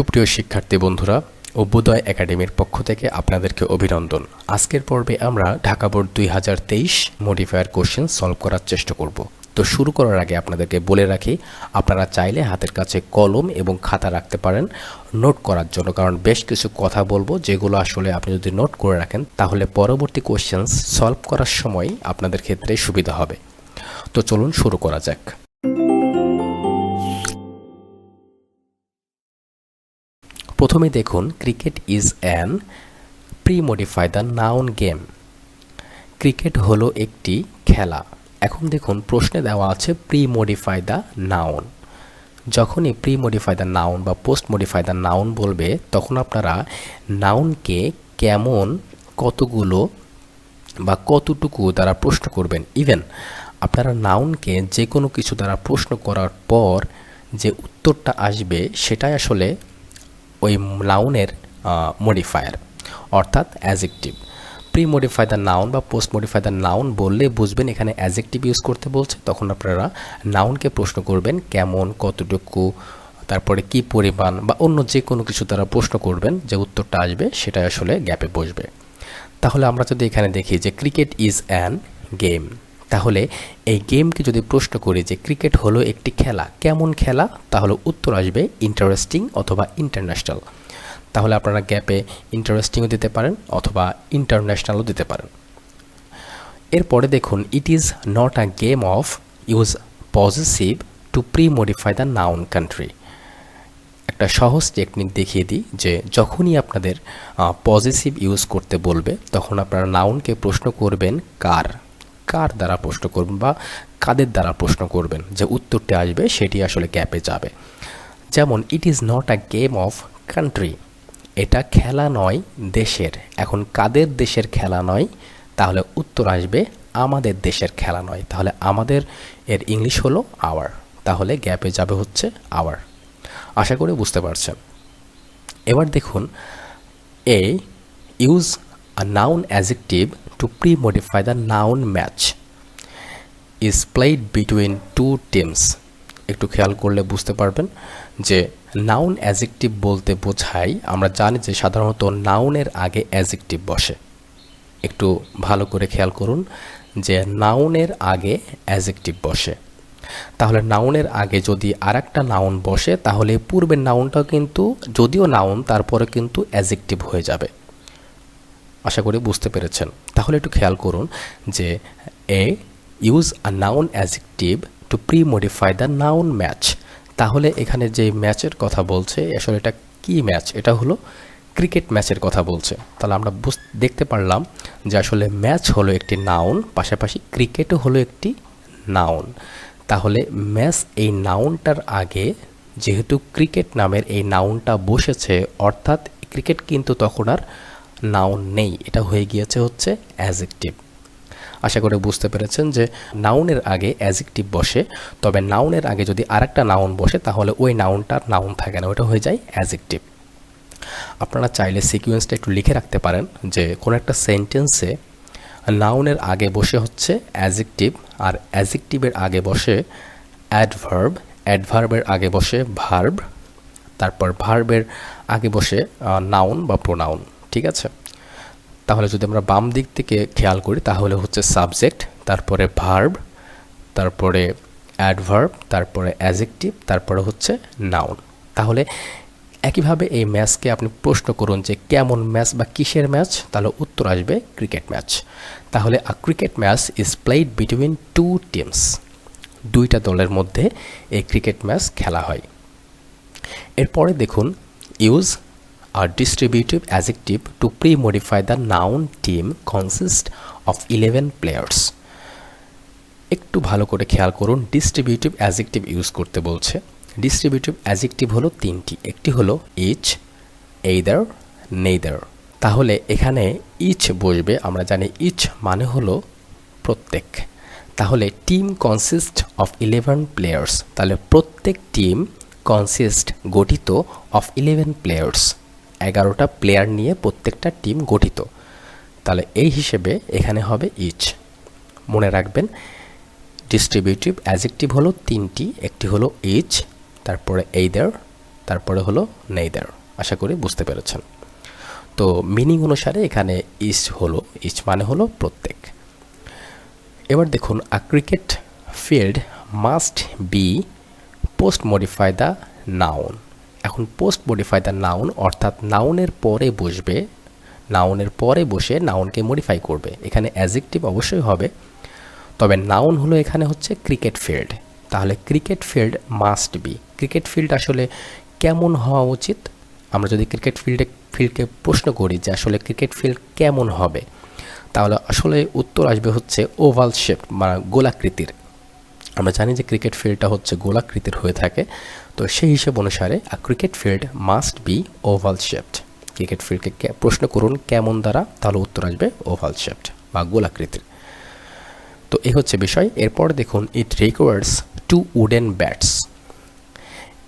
সুপ্রিয় শিক্ষার্থী বন্ধুরা, অভ্যুদয় একাডেমির পক্ষ থেকে আপনাদেরকে অভিনন্দন। আজকের পর্বে আমরা Dhaka board 2023 modifier question solve করার চেষ্টা করব। তো শুরু করার আগে আপনাদেরকে বলে রাখি, আপনারা চাইলে হাতের কাছে কলম এবং খাতা রাখতে পারেন নোট করার জন্য, কারণ বেশ কিছু কথা বলবো যেগুলো আসলে আপনি যদি নোট করে রাখেন তাহলে পরবর্তী কোশ্চেন সলভ করার সময় আপনাদের ক্ষেত্রে সুবিধা হবে। তো চলুন শুরু করা যাক। প্রথমে দেখুন, cricket is an pre-modify the noun game. Cricket হলো একটি খেলা। এখন দেখুন প্রশ্নে দেওয়া আছে প্রি-মডিফাই দ্য নাউন। যখনই প্রি-মডিফাই দ্য নাউন বা পোস্ট-মডিফাই দ্য নাউন বলবে তখন আপনারা নাউনকে কেমন, কতগুলো বা কতটুকু দ্বারা প্রশ্ন করবেন। ইভেন আপনারা নাউনকে যে কোনো কিছু দ্বারা প্রশ্ন করার পর যে উত্তরটা আসবে সেটাই আসলে ওই নাউনের মডিফায়ার, অর্থাৎ adjective. Pre modify the noun বা পোস্ট মডিফাই দ্য নাউন বললে বুঝবেন এখানে অ্যাজেক্টিভ ইউজ করতে বলছে। তখন আপনারা নাউনকে প্রশ্ন করবেন কেমন, কতটুকু, তারপরে কি পরিমাণ বা অন্য যে কোনো কিছু দ্বারা প্রশ্ন করবেন, যে উত্তরটা আসবে সেটা আসলে গ্যাপে বসবে। তাহলে আমরা যদি এখানে দেখি যে ক্রিকেট ইজ অ্যান গেম, তাহলে এই গেমকে যদি প্রশ্ন করি যে ক্রিকেট হলো একটি খেলা, কেমন খেলা, তাহলে উত্তর আসবে ইন্টারেস্টিং অথবা ইন্টারন্যাশনাল। তাহলে আপনারা গ্যাপে ইন্টারেস্টিংও দিতে পারেন অথবা ইন্টারন্যাশনালও দিতে পারেন। এরপরে দেখুন, it is not a game of use positive two pre modify the noun country. একটা সহজ টেকনিক দেখিয়ে দিই যে যখনই আপনাদের পজিটিভ ইউজ করতে বলবে তখন আপনারা নাউনকে প্রশ্ন করবেন কার দ্বারা প্রশ্ন করবেন বা কাদের দ্বারা প্রশ্ন করবেন, যে উত্তরটি আসবে সেটি আসলে গ্যাপে যাবে। যেমন it is not a game of country, এটা খেলা নয় দেশের। এখন কাদের দেশের খেলা নয়, তাহলে উত্তর আসবে আমাদের দেশের খেলা নয়। তাহলে আমাদের এর ইংলিশ হলো আওয়ার, তাহলে গ্যাপে যাবে হচ্ছে আওয়ার। আশা করি বুঝতে পারছেন। এবার দেখুন, we use a noun adjective to premodify the noun match is played between two teams. একটু খেয়াল করলে বুঝতে পারবেন যে নাউন অ্যাজেক্টিভ বলতে বোঝায়, আমরা জানি যে সাধারণত নাউনের আগে অ্যাজেক্টিভ বসে। একটু ভালো করে খেয়াল করুন যে নাউনের আগে অ্যাজেক্টিভ বসে। তাহলে নাউনের আগে যদি আরেকটা নাউন বসে তাহলে পূর্বের নাউনটাও কিন্তু, যদিও নাউন, তারপরে কিন্তু অ্যাজেক্টিভ হয়ে যাবে। আশা করি বুঝতে পেরেছেন। তাহলে একটু খেয়াল করুন যে we use a noun adjective to pre modify the noun match. তাহলে এখানে যে ম্যাচের কথা বলছে আসলে এটা কি ম্যাচ, এটা হলো ক্রিকেট ম্যাচের কথা বলছে। তাহলে আমরা দেখতে পারলাম যে আসলে ম্যাচ হলো একটি নাউন, পাশাপাশি ক্রিকেটও হলো একটি নাউন। তাহলে ম্যাচ এই নাউনটার আগে যেহেতু ক্রিকেট নামের এই নাউনটা বসেছে, অর্থাৎ ক্রিকেট কিন্তু তখন আর নাউন নেই, এটা হয়ে গিয়েছে হচ্ছে অ্যাজেক্টিভ। আশা করি বুঝতে পেরেছেন যে নাউনের আগে অ্যাজেক্টিভ বসে, তবে নাউনের আগে যদি আরেকটা নাউন বসে তাহলে ওই নাউনটার নাউন থাকে না, ওটা হয়ে যায় অ্যাজেক্টিভ। আপনারা চাইলে সিকুয়েন্সটা একটু লিখে রাখতে পারেন যে কোনো একটা সেন্টেন্সে নাউনের আগে বসে হচ্ছে অ্যাজেক্টিভ, আর অ্যাজেক্টিভের আগে বসে অ্যাডভার্ব, অ্যাডভার্বের আগে বসে ভার্ব, তারপর ভার্বের আগে বসে নাউন বা প্রোনাউন। ঠিক আছে? তাহলে যদি আমরা বাম দিক থেকে খেয়াল করি তাহলে হচ্ছে সাবজেক্ট, তারপরে ভার্ব, তারপরে অ্যাডভার্ব, তারপরে অ্যাজেক্টিভ, তারপরে হচ্ছে নাউন। তাহলে একইভাবে এই ম্যাচকে আপনি প্রশ্ন করুন যে কেমন ম্যাচ বা কিসের ম্যাচ, তাহলে উত্তর আসবে ক্রিকেট ম্যাচ। তাহলে a cricket match is played between two teams, দুইটা দলের মধ্যে এই ক্রিকেট ম্যাচ খেলা হয়। এরপরে দেখুন, use a distributive adjective to pre modify the noun team consist of 11 players. একটু ভালো করে খেয়াল করুন, ডিস্ট্রিবিউটিভ অ্যাজেক্টিভ ইউজ করতে বলছে। ডিস্ট্রিবিউটিভ অ্যাজেক্টিভ হলো তিনটি, একটি হলো ইচ, এইদার, নেইদার। তাহলে এখানে ইচ বসবে, আমরা জানি ইচ মানে হলো প্রত্যেক। তাহলে টিম কনসিস্ট অফ 11 প্লেয়ার্স, তাহলে প্রত্যেক টিম কনসিস্ট গঠিত অফ 11 প্লেয়ার্স, 11টা প্লেয়ার নিয়ে প্রত্যেকটা টিম গঠিত। তাহলে এই হিসেবে এখানে হবে ইচ। মনে রাখবেন ডিস্ট্রিবিউটিভ অ্যাজেক্টিভ হলো তিনটি, একটি হলো ইচ, তারপরে এইদার, তারপরে হলো নেইদার। আশা করি বুঝতে পেরেছেন। তো মিনিং অনুসারে এখানে ইচ হলো, ইচ মানে হলো প্রত্যেক। এবার দেখুন, a cricket field must be post modify the noun. এখন পোস্ট মডিফাই দ্য নাউন অর্থাৎ নাউনের পরে বসবে, নাউনের পরে বসে নাউনকে মডিফাই করবে। এখানে অ্যাডজেক্টিভ অবশ্যই হবে, তবে নাউন হলো এখানে হচ্ছে ক্রিকেট ফিল্ড। তাহলে cricket field must B, cricket field আসলে কেমন হওয়া উচিত? আমরা যদি ক্রিকেট ফিল্ডকে প্রশ্ন করি যে আসলে ক্রিকেট ফিল্ড কেমন হবে, তাহলে আসলে উত্তর আসবে হচ্ছে ওভাল শেপ, মানে গোলাকৃতির। আমরা জানি যে ক্রিকেট ফিল্ডটা হচ্ছে গোলাকৃতির হয়ে থাকে, তো সেই হিসেব অনুসারে a cricket field must be oval shaped. Cricket ফিল্ডকে প্রশ্ন করুন কেমন দ্বারা, তাহলে উত্তর আসবে ওভাল শেপড বা গোলাকৃতির। তো এই হচ্ছে বিষয়। এরপর দেখুন, ইট রিকোয়ার্স 2 উডেন ব্যাটস।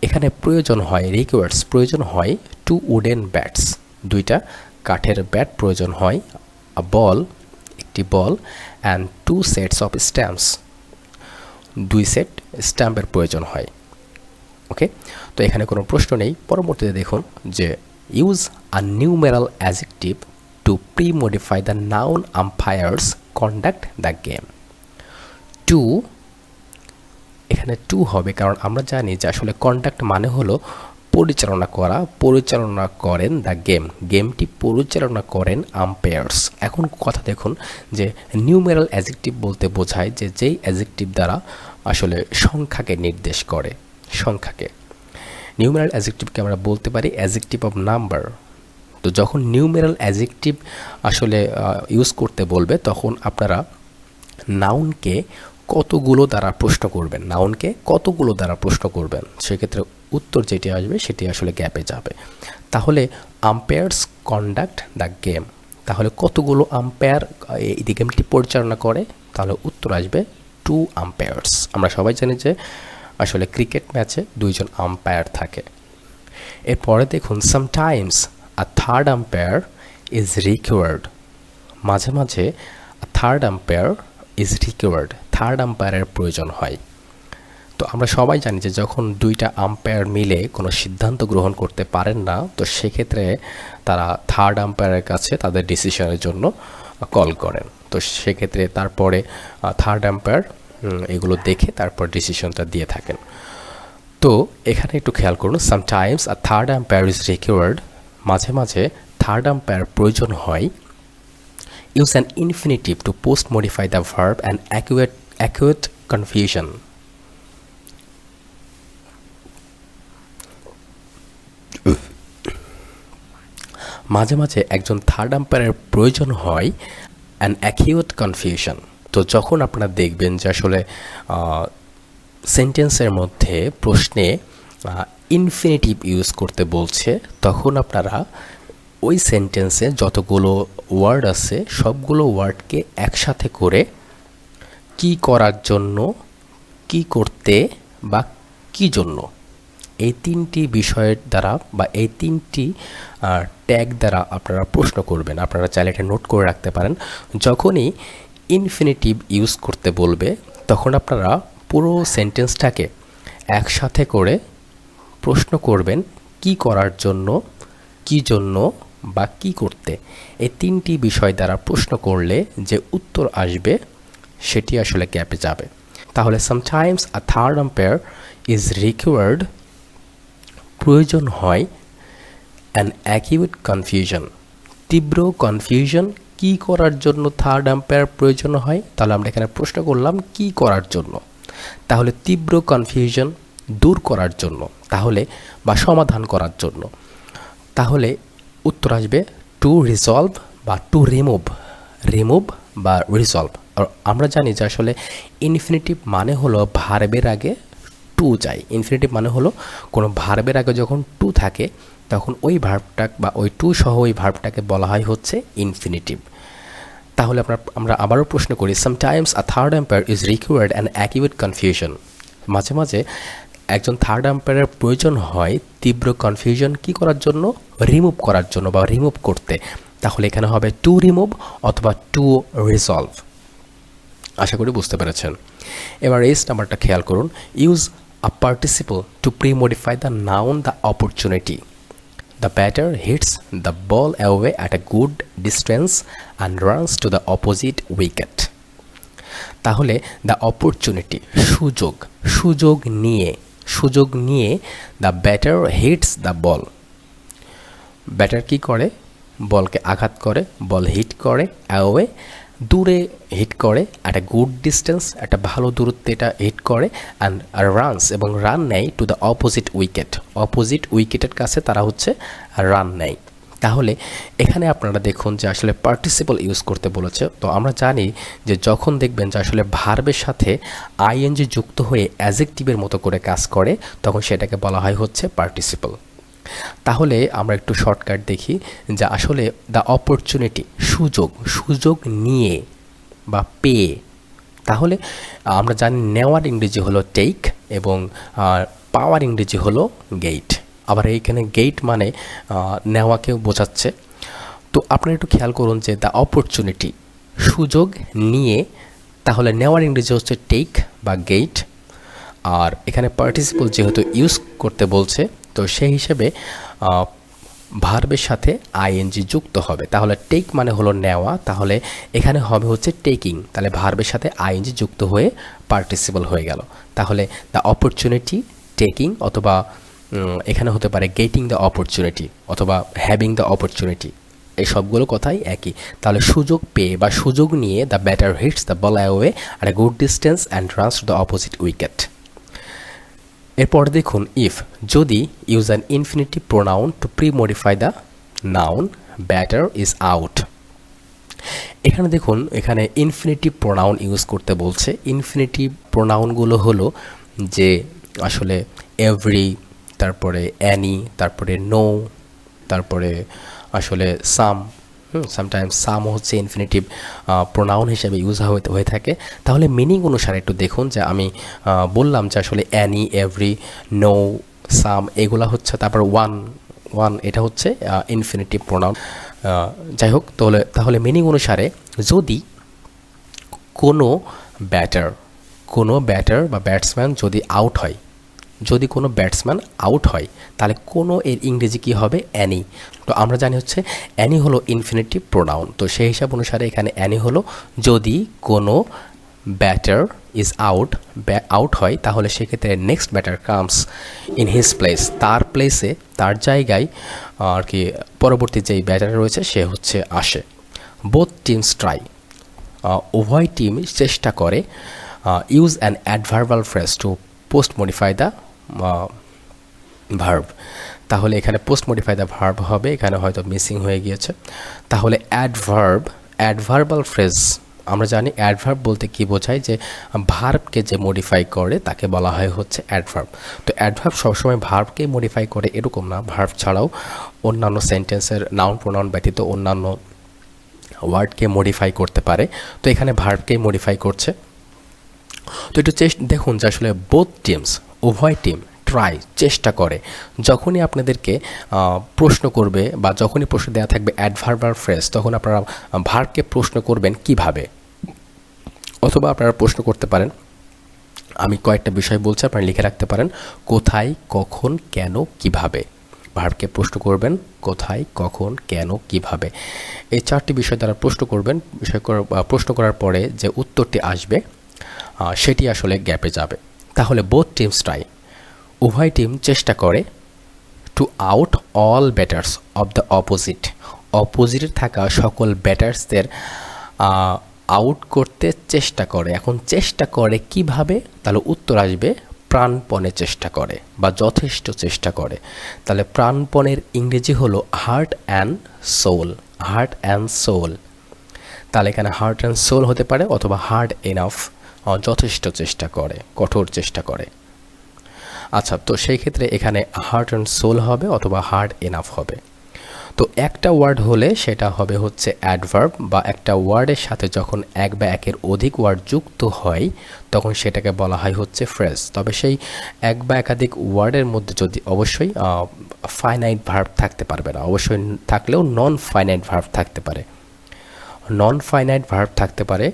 এখানে প্রয়োজন হয়, রিকোয়ার্স প্রয়োজন হয় 2 উডেন ব্যাটস, 2টা কাঠের ব্যাট প্রয়োজন হয়, আ বল একটি ball, and 2 sets of stumps, 2 set স্ট্যাম্পের প্রয়োজন হয়। ওকে, তো এখানে কোনো প্রশ্ন নেই। পরবর্তীতে দেখুন যে use a numeral adjective two pre modify the noun umpires conduct the game. 2, এখানে 2 হবে কারণ আমরা জানি যে আসলে কন্ডাক্ট মানে হলো পরিচালনা করা, পরিচালনা করেন দ্য গেম, গেমটি পরিচালনা করেন আম্পায়ার্স। এখন কথা দেখুন যে নিউমেরাল অ্যাডজেক্টিভ বলতে বোঝায় যে যেই অ্যাডজেক্টিভ দ্বারা আসলে সংখ্যাকে নির্দেশ করে, সংখ্যাকে। নিউমেরাল অ্যাডজেক্টিভকে আমরা বলতে পারি অ্যাডজেক্টিভ অফ নাম্বার। তো যখন নিউমেরাল অ্যাডজেক্টিভ আসলে ইউজ করতে বলবে, তখন আপনারা নাউনকে কতগুলো দ্বারা প্রশ্ন করবেন, নাউনকে কতগুলো দ্বারা প্রশ্ন করবেন, সেক্ষেত্রে উত্তর যেটি আসবে সেটি আসলে গ্যাপে যাবে। তাহলে আম্পায়ার্স কন্ডাক্ট দ্য গেম, তাহলে কতগুলো আম্পায়ার এই গেমটি পরিচালনা করে, তাহলে উত্তর আসবে 2 আম্পায়ার্স। আমরা সবাই জানি যে আসলে ক্রিকেট ম্যাচে 2 জন আম্পায়ার থাকে। এরপরে দেখুন, sometimes a third umpire is required, মাঝে মাঝে third umpire is required, third আম্পায়ারের প্রয়োজন হয়। তো আমরা সবাই জানি যে যখন 2টা আম্পায়ার মিলে কোনো সিদ্ধান্ত গ্রহণ করতে পারেন না, তো সেক্ষেত্রে তারা থার্ড আম্পায়ারের কাছে তাদের ডিসিশনের জন্য কল করেন। তো সেক্ষেত্রে তারপরে থার্ড আম্পায়ার এগুলো দেখে তারপর ডিসিশনটা দিয়ে থাকেন। তো এখানে একটু খেয়াল করুন, sometimes a third umpire is required, মাঝে মাঝে থার্ড আম্পায়ার প্রয়োজন হয়। Use an infinitive to post modify the verb and acute confusion. মাঝে মাঝে একজন থার্ড আম্পায়ারের প্রয়োজন হয় অ্যান অ্যাকিউট কনফিউশন। তো যখন আপনারা দেখবেন যে আসলে সেন্টেন্সের মধ্যে প্রশ্নে ইনফিনিটিভ ইউজ করতে বলছে, তখন আপনারা ওই সেন্টেন্সে যতগুলো ওয়ার্ড আছে সবগুলো ওয়ার্ডকে একসাথে করে কি করার জন্য, কি করতে বা কি জন্য, এই 3টি বিষয়ের দ্বারা বা এই 3টি ট্যাগ দ্বারা আপনারা প্রশ্ন করবেন। আপনারা চাইলে এটা নোট করে রাখতে পারেন। যখনই ইনফিনিটিভ ইউজ করতে বলবে, তখন আপনারা পুরো সেন্টেন্সটাকে একসাথে করে প্রশ্ন করবেন কি করার জন্য, কি জন্য বা কি করতে। এই 3টি বিষয় দ্বারা প্রশ্ন করলে যে উত্তর আসবে সেটি আসলে গ্যাপে যাবে। তাহলে sometimes a third umpire is required, প্রয়োজন হয় অ্যান অ্যাকিউট কনফিউশন, তীব্র কনফিউশন। কি করার জন্য থার্ড আম্পায়ার প্রয়োজন হয়, তাহলে আমরা এখানে প্রশ্ন করলাম কি করার জন্য, তাহলে তীব্র কনফিউশন দূর করার জন্য, তাহলে বা সমাধান করার জন্য। তাহলে উত্তর আসবে টু রিজলভ বা টু রিমুভ, রিমুভ বা রিজলভ। আর আমরা জানি যে আসলে ইনফিনিটিভ মানে হলো ভার্বের আগে টু যায়। ইনফিনিটিভ মানে হলো কোনো ভার্বের আগে যখন টু থাকে, তখন ওই ভার্বটা বা ওই টু সহ ওই ভার্বটাকে বলা হয় হচ্ছে ইনফিনিটিভ। তাহলে আমরা আবারও প্রশ্ন করি, sometimes a third umpire is required an acute confusion, মাঝে মাঝে একজন থার্ড আম্পায়ারের প্রয়োজন হয় তীব্র কনফিউশন কি করার জন্য, রিমুভ করার জন্য বা রিমুভ করতে। তাহলে এখানে হবে টু রিমুভ অথবা টু রিজলভ। আশা করি বুঝতে পেরেছেন। এবার এস নাম্বারটা খেয়াল করুন, use a participle to pre-modify the noun the opportunity. The batter hits the ball away at a good distance and runs to the opposite wicket. তাহলে দ্য অপরচুনিটি সুযোগ নিয়ে the batter hits the ball, batter কি করে, বলকে আঘাত করে, ball hit করে, away দূরে হিট করে, একটা গুড ডিস্টেন্স একটা ভালো দূরত্বে এটা হিট করে, অ্যান্ড রানস এবং রান নেয় টু দ্য অপোজিট উইকেটের কাছে তারা হচ্ছে রান নেয়। তাহলে এখানে আপনারা দেখুন যে আসলে পার্টিসিপল ইউজ করতে বলেছে। তো আমরা জানি যে যখন দেখবেন যে আসলে ভার্বের সাথে আইএনজি যুক্ত হয়ে অ্যাডজেক্টিভের মতো করে কাজ করে তখন সেটাকে বলা হয় হচ্ছে পার্টিসিপল। তাহলে আমরা একটু শর্টকাট দেখি যে আসলে দ্য অপরচুনিটি সুযোগ নিয়ে বা পেয়ে, তাহলে আমরা জানি নেওয়ার ইংরেজি হলো টেক এবং পাওয়ার ইংরেজি হলো গেইট। আবার এইখানে গেইট মানে নেওয়াকেও বোঝাচ্ছে। তো আপনারা একটু খেয়াল করুন যে দ্য অপরচুনিটি সুযোগ নিয়ে, তাহলে নেওয়ার ইংরেজি হচ্ছে টেক বা গেইট, আর এখানে পার্টিসিপল যেহেতু ইউজ করতে বলছে তো সেই হিসেবে ভার্বের সাথে আইএনজি যুক্ত হবে। তাহলে টেক মানে হলো নেওয়া, তাহলে এখানে হবে হচ্ছে টেকিং, তাহলে ভার্বের সাথে আইএনজি যুক্ত হয়ে পার্টিসিপল হয়ে গেল। তাহলে দ্য অপরচুনিটি টেকিং, অথবা এখানে হতে পারে গেটিং দ্য অপরচুনিটি অথবা হ্যাভিং দ্য অপরচুনিটি, এই সবগুলো কথাই একই। তাহলে সুযোগ পেয়ে বা সুযোগ নিয়ে the batter hits the ball away at a good distance and runs to the opposite wicket. এরপর দেখুন ইফ, যদি use an infinitive pronoun to pre modify the noun batter is out. এখানে দেখুন এখানে ইনফিনিটিভ প্রোনাউন ইউজ করতে বলছে। Infinitive প্রোনাউনগুলো হলো যে আসলে এভরি, তারপরে অ্যানি, তারপরে নো, তারপরে আসলে সামটাইমস সাম হচ্ছে ইনফিনিটিভ প্রোনাউন হিসেবে ইউজ হয়ে থাকে। তাহলে মিনিং অনুসারে একটু দেখুন যে আমি বললাম যে আসলে অ্যানি, এভরি, নো, সাম এগুলা হচ্ছে, তারপর ওয়ান এটা হচ্ছে ইনফিনিটিভ প্রোনাউন। যাই হোক, তাহলে মিনিং অনুসারে যদি কোনো ব্যাটার বা ব্যাটসম্যান যদি আউট হয়, যদি কোনো ব্যাটসম্যান আউট হয় তাহলে কোনো এর ইংরেজি কী হবে, অ্যানি। তো আমরা জানি হচ্ছে অ্যানি হলো ইনফিনিটিভ প্রোনাউন, তো সেই হিসাব অনুসারে এখানে অ্যানি হলো যদি কোনো ব্যাটার ইজ আউট হয় তাহলে সেক্ষেত্রে next batter comes in his place, তার প্লেসে তার জায়গায় আর কি পরবর্তী যেই ব্যাটার রয়েছে সে হচ্ছে আসে। বোথ টিমস ট্রাই, উভয় টিম চেষ্টা করে। Use an adverbial phrase to post modify the verb, তাহলে এখানে পোস্ট মডিফাই দ্য ভার্ব হবে, এখানে হয়তো মিসিং হয়ে গিয়েছে। তাহলে অ্যাডভার্বাল ফ্রেজ, আমরা জানি অ্যাডভার্ব বলতে কি বোঝায়, যে ভার্বকে যে মডিফাই করে তাকে বলা হয় হচ্ছে অ্যাডভার্ব। তো অ্যাডভার্ব সবসময় ভার্বকে মডিফাই করে এরকম না, ভার্ব ছাড়াও অন্যান্য সেন্টেন্সের নাউন প্রোনাউন ব্যতীত অন্যান্য ওয়ার্ডকে মডিফাই করতে পারে। তো এখানে ভার্বকেই মডিফাই করছে। তো একটু দেখুন যে আসলে বোথ টিমস, উভয় টিম, ট্রাই চেষ্টা করে। যখনই আপনাদেরকে প্রশ্ন করবে বা যখনই প্রশ্ন দেওয়া থাকবে অ্যাডভার্বাল ফ্রেজ, তখন আপনারা ভার্বকে প্রশ্ন করবেন কিভাবে, অথবা আপনারা প্রশ্ন করতে পারেন, আমি কয়েকটা বিষয় বলছি আপনারা লিখে রাখতে পারেন, কোথায়, কখন, কেন, কিভাবে। ভার্বকে প্রশ্ন করবেন কোথায়, কখন, কেন, কিভাবে, এই চারটি বিষয় দ্বারা প্রশ্ন করবেন। প্রশ্ন করার পরে যে উত্তরটি আসবে সেটি আসলে গ্যাপে যাবে। তাহলে বোথ টিমস ট্রাই, উভয় টিম চেষ্টা করে, to out all batters of the অপোজিটে থাকা সকল ব্যাটার্সদের আউট করতে চেষ্টা করে। এখন চেষ্টা করে কিভাবে, তাহলে উত্তর আসবে প্রাণপণে চেষ্টা করে বা যথেষ্ট চেষ্টা করে। তাহলে প্রাণপণের ইংরেজি হলো হার্ট অ্যান্ড সোল। তাহলে এখানে হার্ট অ্যান্ড সোল হতে পারে, অথবা হার্ড এনাফ, যথেষ্ট চেষ্টা করে, কঠোর চেষ্টা করে। আচ্ছা, তো সেই ক্ষেত্রে এখানে হার্ট অ্যান্ড সোল হবে অথবা হার্ড এনাফ হবে। তো একটা ওয়ার্ড হলে সেটা হবে হচ্ছে অ্যাডভার্ব, বা একটা ওয়ার্ডের সাথে যখন এক বা একের অধিক ওয়ার্ড যুক্ত হয় তখন সেটাকে বলা হয় হচ্ছে ফ্রেজ। তবে সেই এক বা একাধিক ওয়ার্ডের মধ্যে যদি অবশ্যই ফাইনাইট ভার্ব থাকতে পারবে না, অবশ্যই থাকলেও নন ফাইনাইট ভার্ব থাকতে পারে। নন ফাইনাইট ভার্ব থাকতে পারে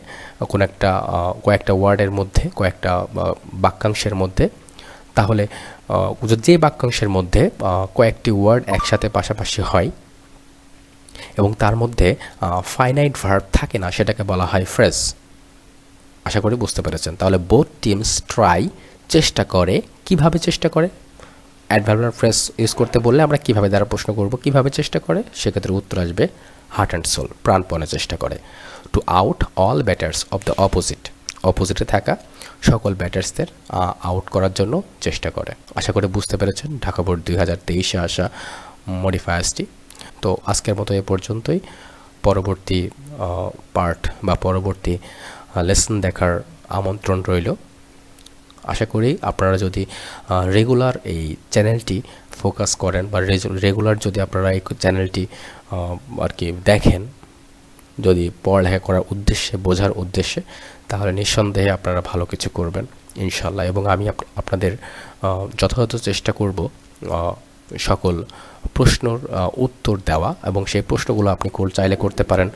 কয়েকটা ওয়ার্ডের মধ্যে, কয়েকটা বাক্যাংশের মধ্যে। তাহলে যে বাক্যাংশের মধ্যে কয়েকটি ওয়ার্ড একসাথে পাশাপাশি হয় এবং তার মধ্যে ফাইনাইট ভার্ব থাকে না, সেটাকে বলা হয় ফ্রেজ। আশা করি বুঝতে পেরেছেন। তাহলে বোথ টিমস ট্রাই, চেষ্টা করে। কিভাবে চেষ্টা করে? অ্যাডভার্বিয়াল ফ্রেজ ইউজ করতে বললে আমরা কিভাবে দ্বারা প্রশ্ন করব, কিভাবে চেষ্টা করে? সেক্ষেত্রে উত্তর আসবে হার্ট অ্যান্ড সোল, প্রাণপণে চেষ্টা করে। To out all batters of the opposite, অপোজিটে থাকা সকল ব্যাটার্সদের আউট করার জন্য চেষ্টা করে। আশা করি বুঝতে পেরেছেন ঢাকা বোর্ড 2023-এ আসা মডিফায়ার্সটি। তো আজকের মতো এ পর্যন্তই। পরবর্তী পার্ট বা পরবর্তী লেসন দেখার আমন্ত্রণ রইল। আশা করি আপনারা যদি রেগুলার এই চ্যানেলটি ফোকাস করেন বা রেগুলার যদি আপনারা এই চ্যানেলটি আর কি দেখেন, যদি পড়ালেখা করার উদ্দেশ্যে, বোঝার উদ্দেশ্যে, তাহলে নিঃসন্দেহে আপনারা ভালো কিছু করবেন ইনশাল্লাহ। এবং আমি আপনাদের যথাযথ চেষ্টা করব সকল প্রশ্নর উত্তর দেওয়া, এবং সেই প্রশ্নগুলো আপনি চাইলে করতে পারেন,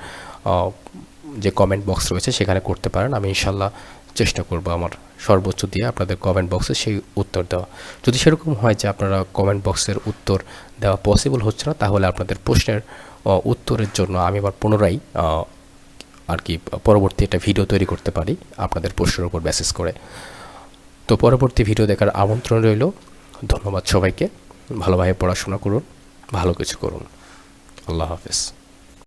যে কমেন্ট বক্স রয়েছে সেখানে করতে পারেন। আমি ইনশাল্লাহ চেষ্টা করব আমার সর্বোচ্চ দিয়ে আপনাদের কমেন্ট বক্সে সেই উত্তর দেওয়া। যদি সেরকম হয় যে আপনারা কমেন্ট বক্সের উত্তর দেওয়া পসিবল হচ্ছে না, তাহলে আপনাদের প্রশ্নের উত্তরের জন্য আমি আবার পুনরায় আর কি পরবর্তী একটা ভিডিও তৈরি করতে পারি আপনাদের প্রশ্নের উপর বেসিস করে। তো পরবর্তী ভিডিও দেখার আমন্ত্রণ রইল। ধন্যবাদ সবাইকে। ভালোভাবে পড়াশোনা করুন, ভালো কিছু করুন। আল্লাহ হাফেজ।